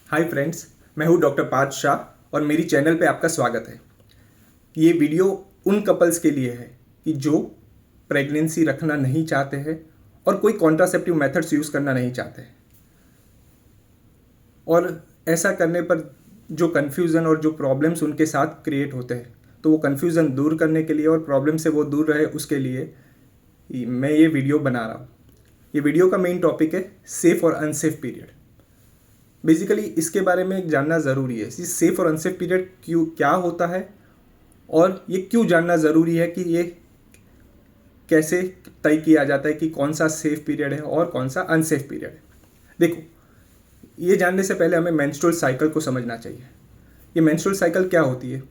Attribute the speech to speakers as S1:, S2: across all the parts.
S1: Hi friends, मैं हूं doctor Partha Shah और मेरी चैनल पे आपका स्वागत है। ये वीडियो उन कपल्स के लिए है कि जो प्रेगनेंसी रखना नहीं चाहते हैं और कोई कॉन्ट्रासेप्टिव मेथड्स यूज़ करना नहीं चाहते हैं, और ऐसा करने पर जो कन्फ्यूज़न और जो प्रॉब्लम्स उनके साथ क्रिएट होते हैं, तो वो कन्फ्यूज़न दूर करने के लिए और प्रॉब्लम से वो दूर रहे उसके लिए मैं ये वीडियो बना रहा हूँ। ये वीडियो का मेन टॉपिक है सेफ़ और अनसेफ पीरियड। बेसिकली इसके बारे में जानना ज़रूरी है कि सेफ़ और अनसेफ पीरियड क्यों क्या होता है और ये क्यों जानना ज़रूरी है कि ये कैसे तय किया जाता है कि कौन सा सेफ पीरियड है और कौन सा अनसेफ पीरियड है। देखो, ये जानने से पहले हमें मेंस्ट्रुअल साइकिल को समझना चाहिए। ये मेंस्ट्रुअल साइकिल क्या होती है?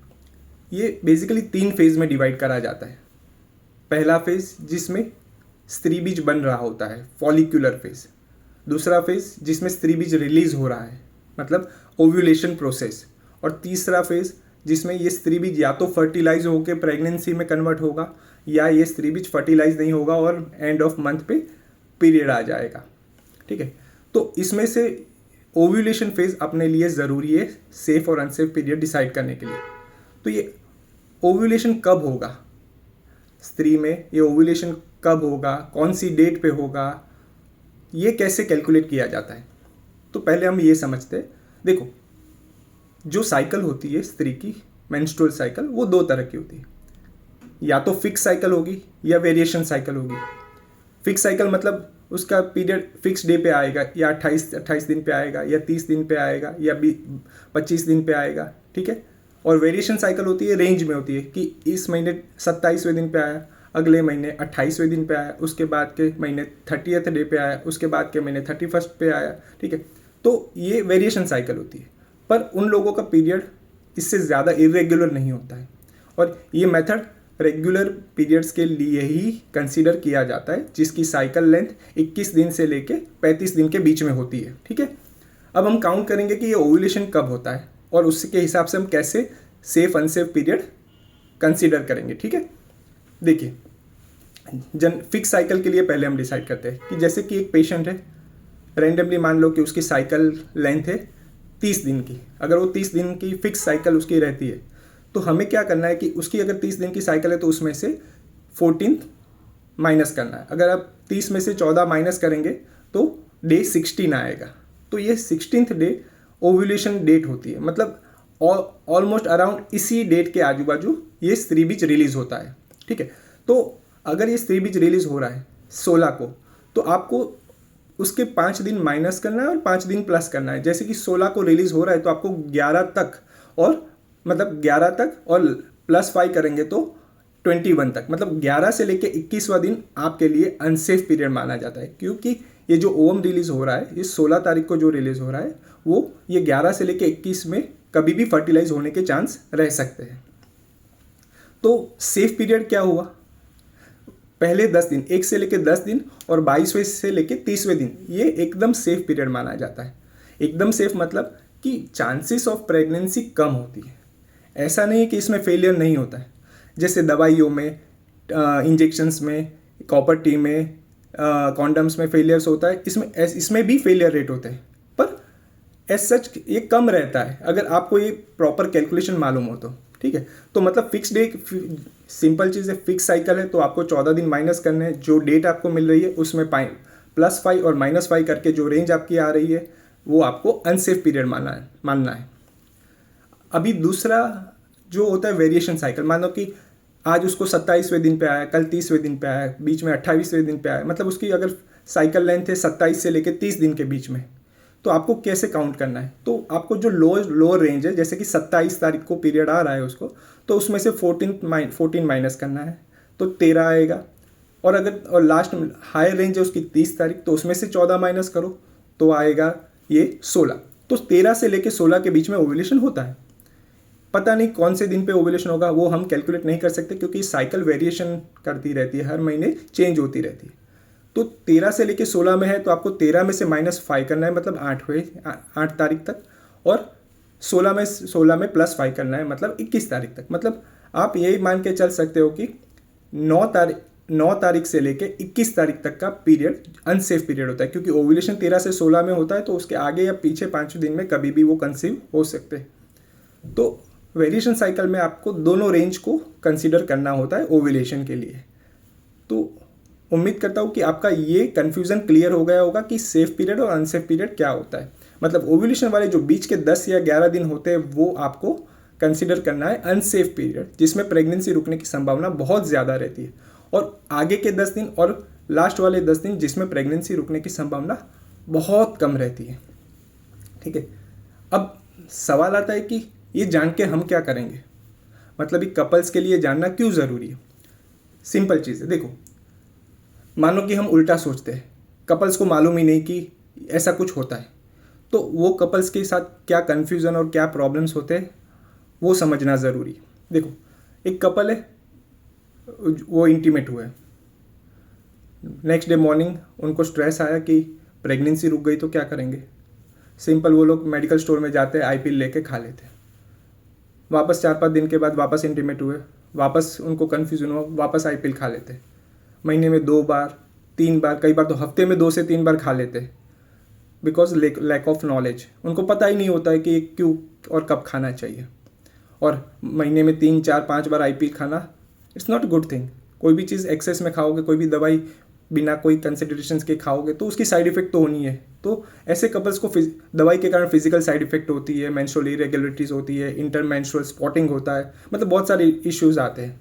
S1: ये बेसिकली 3 फेज़ में डिवाइड करा जाता है। पहला फेज़ जिसमें स्त्री बीज बन रहा होता है, फॉलिक्यूलर फेज़। दूसरा फेज़ जिसमें स्त्री बीज रिलीज हो रहा है, मतलब ओव्यूलेशन प्रोसेस। और तीसरा फेज़ जिसमें ये स्त्री बीज या तो फर्टिलाइज होकर प्रेगनेंसी में कन्वर्ट होगा या ये स्त्री बीज फर्टिलाइज नहीं होगा और एंड ऑफ मंथ पे पीरियड आ जाएगा। ठीक है, तो इसमें से ओव्यूलेशन फेज़ अपने लिए ज़रूरी है सेफ और अनसेफ पीरियड डिसाइड करने के लिए। तो ये ओव्यूलेशन कब होगा स्त्री में, ये ओव्यूलेशन कब होगा, कौन सी डेट पे होगा, ये कैसे कैलकुलेट किया जाता है? तो पहले हम ये समझते हैं। देखो, जो साइकिल होती है स्त्री की, मेंस्ट्रुअल साइकिल, वो 2 तरह की होती है। या तो फिक्स साइकिल होगी या वेरिएशन साइकिल होगी। फिक्स साइकिल मतलब उसका पीरियड फिक्स डे पे आएगा, या 28 दिन पे आएगा, या 30 दिन पे आएगा, या 25 दिन पे आएगा। ठीक है। और वेरिएशन साइकिल होती है, रेंज में होती है कि इस महीने 27वें दिन पे आया, अगले महीने 28वें दिन पे आया, उसके बाद के महीने 30th डे पे आया, उसके बाद के महीने 31st पे आया। ठीक है, तो ये वेरिएशन साइकिल होती है। पर उन लोगों का पीरियड इससे ज़्यादा इरेगुलर नहीं होता है, और ये मेथड रेगुलर पीरियड्स के लिए ही कंसीडर किया जाता है, जिसकी साइकिल लेंथ 21 दिन से लेके 35 दिन के बीच में होती है। ठीक है, अब हम काउंट करेंगे कि ये ओव्यूलेशन कब होता है और उसके हिसाब से हम कैसे सेफ अनसेफ पीरियड कंसीडर करेंगे। ठीक है, देखिए, फिक्स साइकिल के लिए पहले हम डिसाइड करते हैं कि जैसे कि एक पेशेंट है, रैंडमली मान लो कि उसकी साइकिल लेंथ है 30 दिन की। अगर वो 30 दिन की फिक्स साइकिल उसकी रहती है, तो हमें क्या करना है कि उसकी अगर 30 दिन की साइकिल है तो उसमें से 14 माइनस करना है। अगर आप 30 में से 14 माइनस करेंगे तो डे 16 आएगा। तो ये 16th डे ओव्यूलेशन डेट होती है, मतलब ऑलमोस्ट अराउंड इसी डेट के आजू बाजू ये स्त्री बीज रिलीज होता है। ठीक है, तो अगर ये स्त्री बीज रिलीज हो रहा है 16 को, तो आपको उसके 5 दिन माइनस करना है और 5 दिन प्लस करना है। जैसे कि 16 को रिलीज हो रहा है तो आपको 11 तक, और मतलब 11 तक और +5 करेंगे तो 21 तक, मतलब 11 से लेके 21वां दिन आपके लिए अनसेफ पीरियड माना जाता है। क्योंकि ये जो ओवम रिलीज हो रहा है, ये 16 तारीख को जो रिलीज हो रहा है, वो ये 11 से लेके 21 में कभी भी फर्टिलाइज होने के चांस रह सकते हैं। तो सेफ पीरियड क्या हुआ? पहले 10 दिन, 1 से लेके 10 दिन और 22वें से लेके 30वें दिन, ये एकदम सेफ पीरियड माना जाता है। एकदम सेफ मतलब कि चांसेस ऑफ प्रेगनेंसी कम होती है। ऐसा नहीं है कि इसमें फेलियर नहीं होता है, जैसे दवाइयों में, इंजेक्शंस में, कॉपर टी में, कॉन्डम्स में फेलियर्स होता है, इसमें भी फेलियर रेट होते हैं, पर एज सच ये कम रहता है अगर आपको ये प्रॉपर कैलकुलेशन मालूम हो तो। ठीक है, तो मतलब फिक्स डे, सिंपल चीज़ है, फिक्स साइकिल है तो आपको 14 दिन माइनस करने हैं। जो डेट आपको मिल रही है उसमें +5 और -5 करके जो रेंज आपकी आ रही है वो आपको अनसेफ पीरियड मानना है। अभी दूसरा जो होता है वेरिएशन साइकिल, मान लो कि आज उसको 27वें दिन पे आया, कल 30वें दिन पे आया, बीच में 28वें दिन पे आया, मतलब उसकी अगर साइकिल लेंथ है 27 से लेकर 30 दिन के बीच में, तो आपको कैसे काउंट करना है? तो आपको जो लोअर रेंज है, जैसे कि 27 तारीख को पीरियड आ रहा है उसको, तो उसमें से 14 माइनस करना है तो 13 आएगा। और अगर लास्ट हायर रेंज है उसकी 30 तारीख, तो उसमें से 14 माइनस करो तो आएगा ये 16। तो 13 से लेकर 16 के बीच में ओव्यूलेशन होता है। पता नहीं कौन से दिन पे ओव्यूलेशन होगा, वो हम कैलकुलेट नहीं कर सकते क्योंकि साइकिल वेरिएशन करती रहती है, हर महीने चेंज होती रहती है। तो 13 से लेके 16 में है तो आपको 13 में से -5 करना है, मतलब 8 तारीख तक, और 16 में +5 करना है, मतलब 21 तारीख तक। मतलब आप यही मान के चल सकते हो कि 9 तारीख से लेके 21 तारीख तक का पीरियड अनसेफ पीरियड होता है, क्योंकि ओव्यूलेशन 13 से 16 में होता है, तो उसके आगे या पीछे 5 दिन में कभी भी वो कंसीव हो सकते हैं। तो वेरिएशन साइकिल में आपको दोनों रेंज को कंसीडर करना होता है ओव्यूलेशन के लिए। तो उम्मीद करता हूँ कि आपका ये कन्फ्यूज़न क्लियर हो गया होगा कि सेफ पीरियड और अनसेफ पीरियड क्या होता है। मतलब ओव्यूलेशन वाले जो बीच के 10 या 11 दिन होते हैं वो आपको कंसीडर करना है अनसेफ पीरियड, जिसमें प्रेगनेंसी रुकने की संभावना बहुत ज़्यादा रहती है, और आगे के 10 दिन और लास्ट वाले 10 दिन जिसमें प्रेगनेंसी रुकने की संभावना बहुत कम रहती है। ठीक है, अब सवाल आता है कि ये जान के हम क्या करेंगे, मतलब ये कपल्स के लिए जानना क्यों ज़रूरी है। सिंपल चीज़ है, देखो मानो कि हम उल्टा सोचते हैं, कपल्स को मालूम ही नहीं कि ऐसा कुछ होता है, तो वो कपल्स के साथ क्या कन्फ्यूज़न और क्या प्रॉब्लम्स होते हैं वो समझना ज़रूरी है। देखो एक कपल है, वो इंटीमेट हुए, नेक्स्ट डे मॉर्निंग उनको स्ट्रेस आया कि प्रेगनेंसी रुक गई, तो क्या करेंगे। सिंपल, वो लोग मेडिकल स्टोर में जाते हैं, आईपीएल लेके खा लेते हैं, वापस 4-5 दिन के बाद वापस इंटीमेट हुए, वापस उनको कन्फ्यूज़न हुआ, वापस आईपीएल खा लेते हैं। महीने में 2 बार 3 बार, कई बार तो हफ्ते में 2 से 3 बार खा लेते हैं, बिकॉज लैक ऑफ नॉलेज, उनको पता ही नहीं होता है कि क्यों और कब खाना चाहिए। और महीने में 3-4-5 बार आईपीएल खाना इट्स नॉट गुड थिंग। कोई भी चीज़ एक्सेस में खाओगे, कोई भी दवाई बिना कोई कंसिडरेशंस के खाओगे तो उसकी साइड इफेक्ट तो होनी है। तो ऐसे कपल्स को दवाई के कारण फिजिकल साइड इफेक्ट होती है, मेंस्ट्रुअल इरेगुलरिटीज़ होती है, इंटरमेंस्ट्रुअल स्पॉटिंग होता है, मतलब बहुत सारे इश्यूज आते हैं।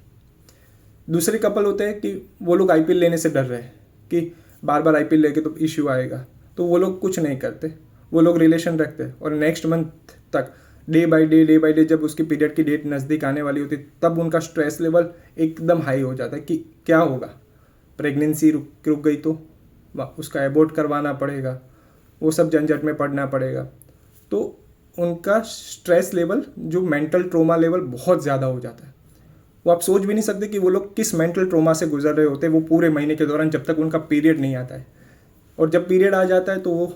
S1: दूसरे कपल होते हैं कि वो लोग आईपीएल लेने से डर रहे हैं कि बार बार आईपीएल लेके तो इश्यू आएगा, तो वो लोग कुछ नहीं करते, वो लोग रिलेशन रखते हैं, और नेक्स्ट मंथ तक डे बाय डे जब उसकी पीरियड की डेट नज़दीक आने वाली होती है तब उनका स्ट्रेस लेवल एकदम हाई हो जाता है कि क्या होगा, प्रेगनेंसी रुक गई तो उसका एबॉर्ट करवाना पड़ेगा, वो सब झंझट में पड़ना पड़ेगा। तो उनका स्ट्रेस लेवल, जो मेंटल ट्रोमा लेवल बहुत ज़्यादा हो जाता है। वो आप सोच भी नहीं सकते कि वो लोग किस मेंटल ट्रोमा से गुजर रहे होते हैं वो पूरे महीने के दौरान, जब तक उनका पीरियड नहीं आता है। और जब पीरियड आ जाता है तो वो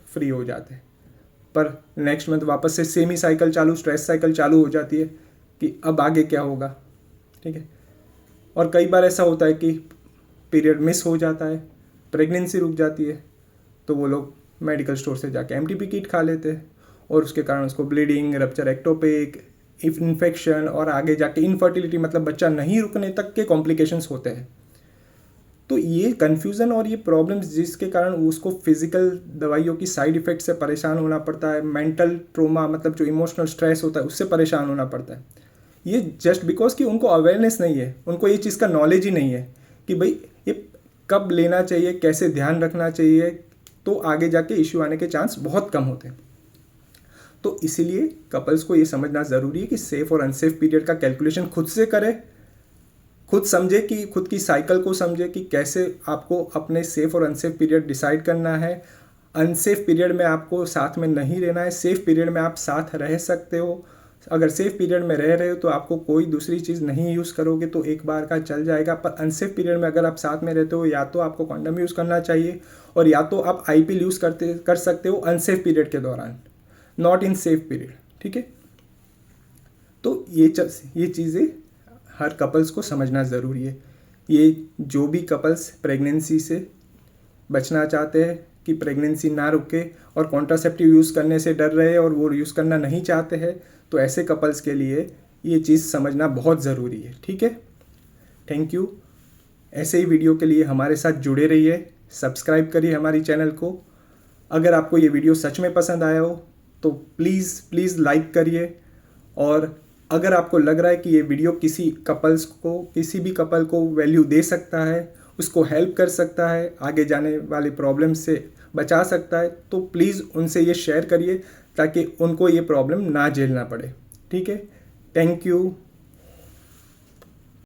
S1: फ्री हो जाते हैं, पर नेक्स्ट मंथ वापस से सेम ही साइकिल चालू, स्ट्रेस साइकिल चालू हो जाती है कि अब आगे क्या होगा। ठीक है, और कई बार ऐसा होता है कि पीरियड मिस हो जाता है, प्रेगनेंसी रुक जाती है, तो वो लोग मेडिकल स्टोर से जाके एमटीपी किट खा लेते हैं, और उसके कारण उसको ब्लीडिंग, रप्चर एक्टोपिक, इन्फेक्शन और आगे जाके इनफर्टिलिटी, मतलब बच्चा नहीं रुकने तक के कॉम्प्लिकेशंस होते हैं। तो ये कन्फ्यूज़न और ये प्रॉब्लम्स जिसके कारण उसको फिजिकल दवाइयों की साइड इफ़ेक्ट से परेशान होना पड़ता है, मेंटल ट्रोमा मतलब जो इमोशनल स्ट्रेस होता है उससे परेशान होना पड़ता है, ये जस्ट बिकॉज कि उनको अवेयरनेस नहीं है, उनको ये चीज़ का नॉलेज ही नहीं है कि भाई ये कब लेना चाहिए, कैसे ध्यान रखना चाहिए, तो आगे जाके इश्यू आने के चांस बहुत कम होते हैं। तो इसीलिए कपल्स को ये समझना ज़रूरी है कि सेफ़ और अनसेफ पीरियड का कैलकुलेशन खुद से करें, खुद समझे कि खुद की साइकिल को समझे कि कैसे आपको अपने सेफ़ और अनसेफ पीरियड डिसाइड करना है। अनसेफ पीरियड में आपको साथ में नहीं रहना है, सेफ़ पीरियड में आप साथ रह सकते हो। अगर सेफ़ पीरियड में रह रहे हो तो आपको कोई दूसरी चीज़ नहीं यूज़ करोगे तो एक बार का चल जाएगा, पर अनसेफ पीरियड में अगर आप साथ में रहते हो या तो आपको कॉन्डम यूज़ करना चाहिए, और या तो आप आईपीएल यूज़ कर सकते हो अनसेफ पीरियड के दौरान, नॉट इन सेफ पीरियड। ठीक है, तो ये चीज़ें हर कपल्स को समझना ज़रूरी है। ये जो भी कपल्स प्रेगनेंसी से बचना चाहते हैं कि प्रेगनेंसी ना रुके और कॉन्ट्रासेप्टिव यूज़ करने से डर रहे और वो यूज़ करना नहीं चाहते हैं, तो ऐसे कपल्स के लिए ये चीज़ समझना बहुत ज़रूरी है। ठीक है, थैंक यू। ऐसे ही वीडियो के लिए हमारे साथ जुड़े रहिए, सब्सक्राइब करिए हमारी चैनल को। अगर आपको ये वीडियो सच में पसंद आया हो तो प्लीज़ लाइक करिए, और अगर आपको लग रहा है कि ये वीडियो किसी भी कपल को वैल्यू दे सकता है, उसको हेल्प कर सकता है, आगे जाने वाले प्रॉब्लम से बचा सकता है, तो प्लीज़ उनसे ये शेयर करिए ताकि उनको ये प्रॉब्लम ना झेलना पड़े। ठीक है, थैंक यू।